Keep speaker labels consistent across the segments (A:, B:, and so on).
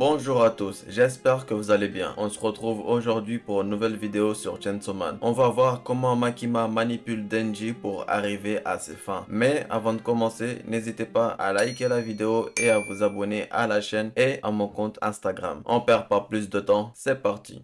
A: Bonjour à tous, j'espère que vous allez bien. On se retrouve aujourd'hui pour une nouvelle vidéo sur Chainsaw Man. On va voir comment Makima manipule Denji pour arriver à ses fins. Mais avant de commencer, n'hésitez pas à liker la vidéo et à vous abonner à la chaîne et à mon compte Instagram. On perd pas plus de temps, c'est parti.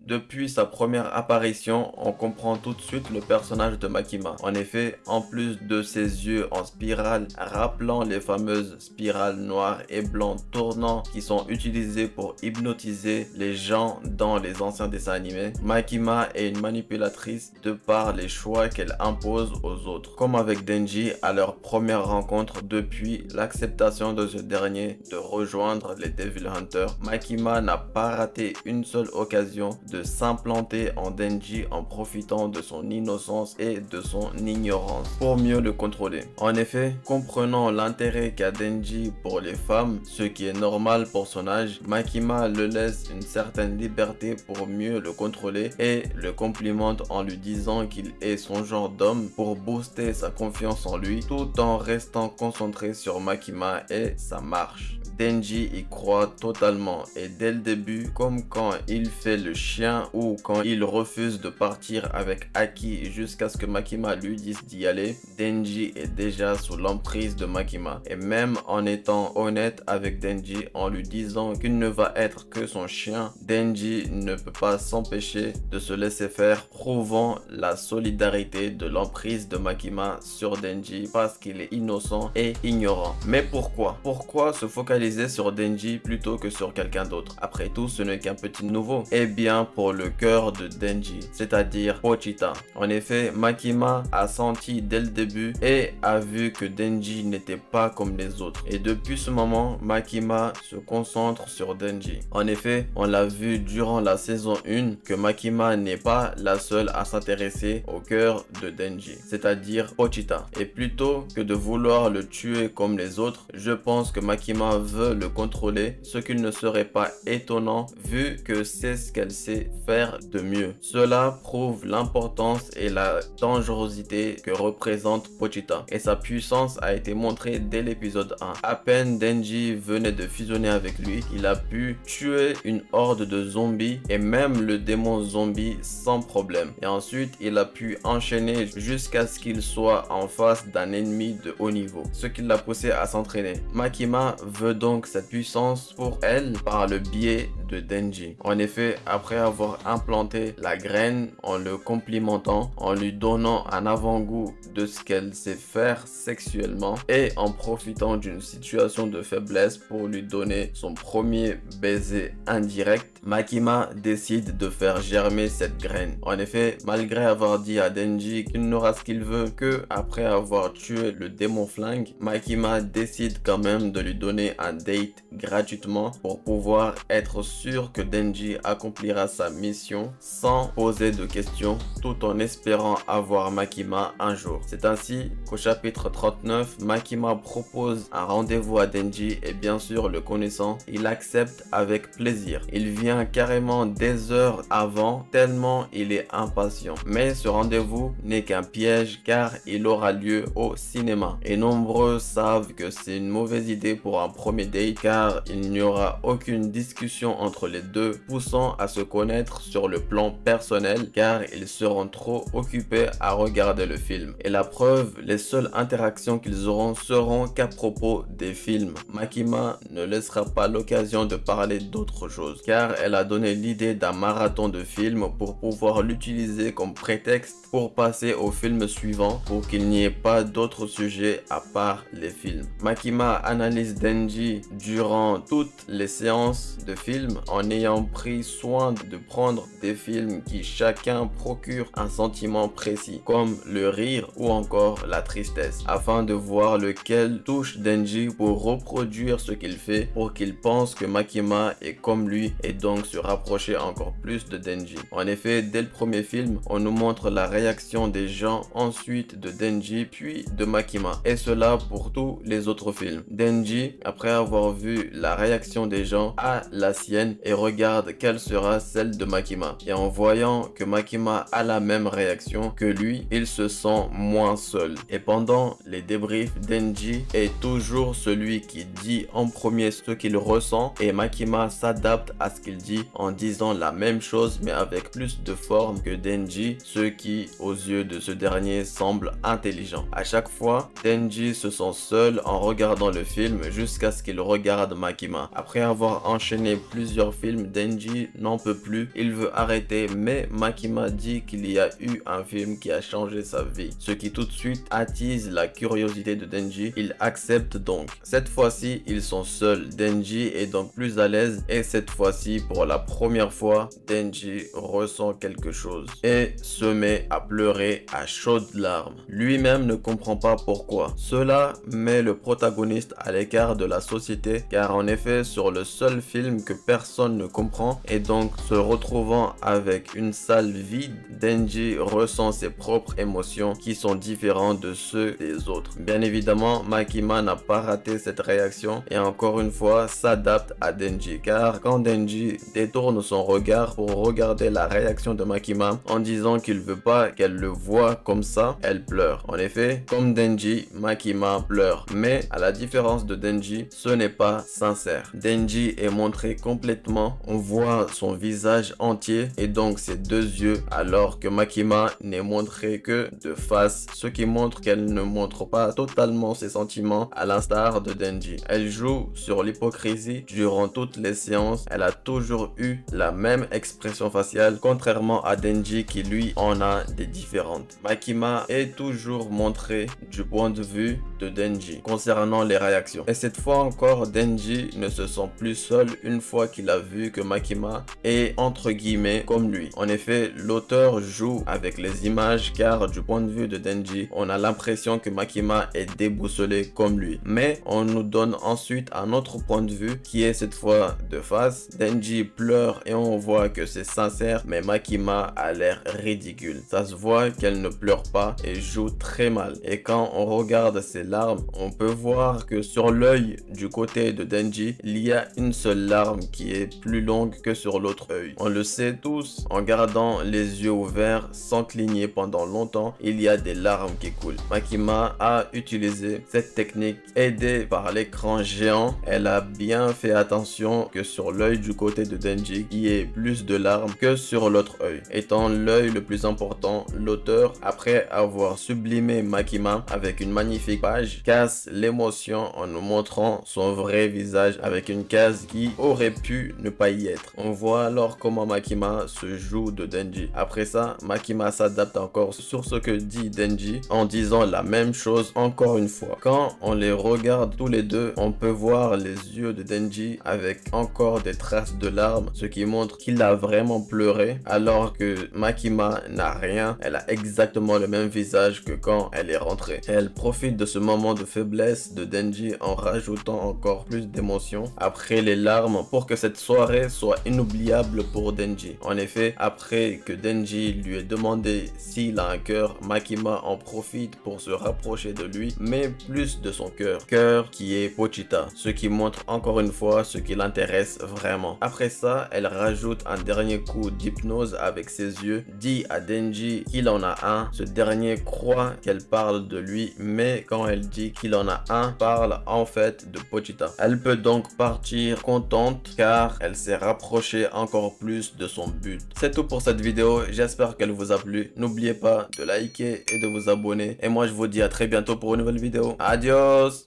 A: Depuis sa première apparition, on comprend tout de suite le personnage de Makima. En effet, en plus de ses yeux en spirale, rappelant les fameuses spirales noires et blancs tournants qui sont utilisées pour hypnotiser les gens dans les anciens dessins animés, Makima est une manipulatrice de par les choix qu'elle impose aux autres. Comme avec Denji à leur première rencontre depuis l'acceptation de ce dernier de rejoindre les Devil Hunters, Makima n'a pas raté une seule occasion de s'implanter en Denji en profitant de son innocence et de son ignorance pour mieux le contrôler. En effet, comprenant l'intérêt qu'a Denji pour les femmes, ce qui est normal pour son âge, Makima le laisse une certaine liberté pour mieux le contrôler et le complimente en lui disant qu'il est son genre d'homme pour booster sa confiance en lui tout en restant concentré sur Makima et ça marche. Denji y croit totalement et dès le début, comme quand il fait le chien ou quand il refuse de partir avec Aki jusqu'à ce que Makima lui dise d'y aller, Denji est déjà sous l'emprise de Makima. Et même en étant honnête avec Denji en lui disant qu'il ne va être que son chien, Denji ne peut pas s'empêcher de se laisser faire, prouvant la solidarité de l'emprise de Makima sur Denji parce qu'il est innocent et ignorant. Mais pourquoi? Pourquoi se focaliser sur Denji plutôt que sur quelqu'un d'autre? Après tout, ce n'est qu'un petit nouveau. Eh bien, pour le cœur de Denji, c'est-à-dire Pochita. En effet, Makima a senti dès le début et a vu que Denji n'était pas comme les autres. Et depuis ce moment, Makima se concentre sur Denji. En effet, on l'a vu durant la saison 1 que Makima n'est pas la seule à s'intéresser au cœur de Denji, c'est-à-dire Pochita. Et plutôt que de vouloir le tuer comme les autres, je pense que Makima veut le contrôler, ce qui ne serait pas étonnant vu que c'est ce qu'elle sait faire de mieux. Cela prouve l'importance et la dangerosité que représente Pochita et sa puissance a été montrée dès l'épisode 1. À peine Denji venait de fusionner avec lui, il a pu tuer une horde de zombies et même le démon zombie sans problème. Et ensuite, il a pu enchaîner jusqu'à ce qu'il soit en face d'un ennemi de haut niveau, ce qui l'a poussé à s'entraîner. Makima veut donc cette puissance pour elle par le biais de Denji. En effet, après avoir implanté la graine en le complimentant, en lui donnant un avant-goût de ce qu'elle sait faire sexuellement et en profitant d'une situation de faiblesse pour lui donner son premier baiser indirect, Makima décide de faire germer cette graine. En effet, malgré avoir dit à Denji qu'il n'aura ce qu'il veut que après avoir tué le démon flingue, Makima décide quand même de lui donner un date gratuitement pour pouvoir être sûr que Denji accomplira sa mission sans poser de questions tout en espérant avoir Makima un jour. C'est ainsi qu'au chapitre 39, Makima propose un rendez-vous à Denji et bien sûr le connaissant, il accepte avec plaisir. Il vient carrément des heures avant tellement il est impatient. Mais ce rendez-vous n'est qu'un piège car il aura lieu au cinéma et nombreux savent que c'est une mauvaise idée pour un premier date car il n'y aura aucune discussion entre les deux, poussant à se connaître sur le plan personnel car ils seront trop occupés à regarder le film. Et la preuve, les seules interactions qu'ils auront seront qu'à propos des films. Makima ne laissera pas l'occasion de parler d'autre chose car elle a donné l'idée d'un marathon de films pour pouvoir l'utiliser comme prétexte pour passer au film suivant pour qu'il n'y ait pas d'autres sujets à part les films. Makima analyse Denji durant toutes les séances de films en ayant pris soin de prendre des films qui chacun procure un sentiment précis comme le rire ou encore la tristesse afin de voir lequel touche Denji pour reproduire ce qu'il fait pour qu'il pense que Makima est comme lui et donc donc se rapprocher encore plus de Denji. En effet, dès le premier film, on nous montre la réaction des gens, ensuite de Denji, puis de Makima. Et cela pour tous les autres films. Denji, après avoir vu la réaction des gens, a la sienne et regarde quelle sera celle de Makima. Et en voyant que Makima a la même réaction que lui, il se sent moins seul. Et pendant les débriefs, Denji est toujours celui qui dit en premier ce qu'il ressent et Makima s'adapte à ce qu'il dit en disant la même chose mais avec plus de forme que Denji, ce qui aux yeux de ce dernier semble intelligent. À chaque fois, Denji se sent seul en regardant le film jusqu'à ce qu'il regarde Makima. Après avoir enchaîné plusieurs films, Denji n'en peut plus, il veut arrêter mais Makima dit qu'il y a eu un film qui a changé sa vie, ce qui tout de suite attise la curiosité de Denji. Il accepte donc. Cette fois-ci, ils sont seuls. Denji est donc plus à l'aise et cette fois-ci, pour la première fois, Denji ressent quelque chose et se met à pleurer à chaudes larmes. Lui-même ne comprend pas pourquoi. Cela met le protagoniste à l'écart de la société car en effet, sur le seul film que personne ne comprend et donc se retrouvant avec une salle vide, Denji ressent ses propres émotions qui sont différentes de ceux des autres. Bien évidemment, Makima n'a pas raté cette réaction et encore une fois s'adapte à Denji car quand Denji détourne son regard pour regarder la réaction de Makima en disant qu'il veut pas qu'elle le voie comme ça, elle pleure. En effet, comme Denji, Makima pleure. Mais à la différence de Denji, ce n'est pas sincère. Denji est montré complètement, on voit son visage entier et donc ses deux yeux alors que Makima n'est montré que de face, ce qui montre qu'elle ne montre pas totalement ses sentiments à l'instar de Denji. Elle joue sur l'hypocrisie durant toutes les séances, elle a toujours eu la même expression faciale contrairement à Denji qui lui en a des différentes. Makima est toujours montré du point de vue de Denji concernant les réactions. Et cette fois encore, Denji ne se sent plus seul une fois qu'il a vu que Makima est entre guillemets comme lui. En effet, l'auteur joue avec les images car du point de vue de Denji, on a l'impression que Makima est déboussolé comme lui. Mais on nous donne ensuite un autre point de vue qui est cette fois de face. Denji pleure et on voit que c'est sincère mais Makima a l'air ridicule. Ça se voit qu'elle ne pleure pas et joue très mal. Et quand on regarde ses larmes, on peut voir que sur l'œil du côté de Denji, il y a une seule larme qui est plus longue que sur l'autre œil. On le sait tous, en gardant les yeux ouverts sans cligner pendant longtemps, il y a des larmes qui coulent. Makima a utilisé cette technique aidée par l'écran géant. Elle a bien fait attention que sur l'œil du côté de Denji, il y ait plus de larmes que sur l'autre œil. Étant l'œil le plus important, l'auteur, après avoir sublimé Makima avec une magnifique page, casse l'émotion en nous montrant son vrai visage avec une case qui aurait pu ne pas y être. On voit alors comment Makima se joue de Denji. Après ça, Makima s'adapte encore sur ce que dit Denji en disant la même chose encore une fois. Quand on les regarde tous les deux, on peut voir les yeux de Denji avec encore des traces de larmes, ce qui montre qu'il a vraiment pleuré, alors que Makima n'a rien. Elle a exactement le même visage que quand elle est rentrée. Elle profite de ce moment de faiblesse de Denji en rajoutant encore plus d'émotions après les larmes pour que cette soirée soit inoubliable pour Denji. En effet, après que Denji lui ait demandé s'il a un cœur, Makima en profite pour se rapprocher de lui, mais plus de son cœur qui est Pochita, ce qui montre encore une fois ce qui l'intéresse vraiment. Après ça, elle rajoute un dernier coup d'hypnose avec ses yeux, dit à Denji qu'il en a un. Ce dernier croit qu'elle parle de lui, mais quand elle dit qu'il en a un, parle en fait de Pochita. Elle peut donc partir contente car elle s'est rapprochée encore plus de son but. C'est tout pour cette vidéo, j'espère qu'elle vous a plu. N'oubliez pas de liker et de vous abonner. Et moi je vous dis à très bientôt pour une nouvelle vidéo. Adios!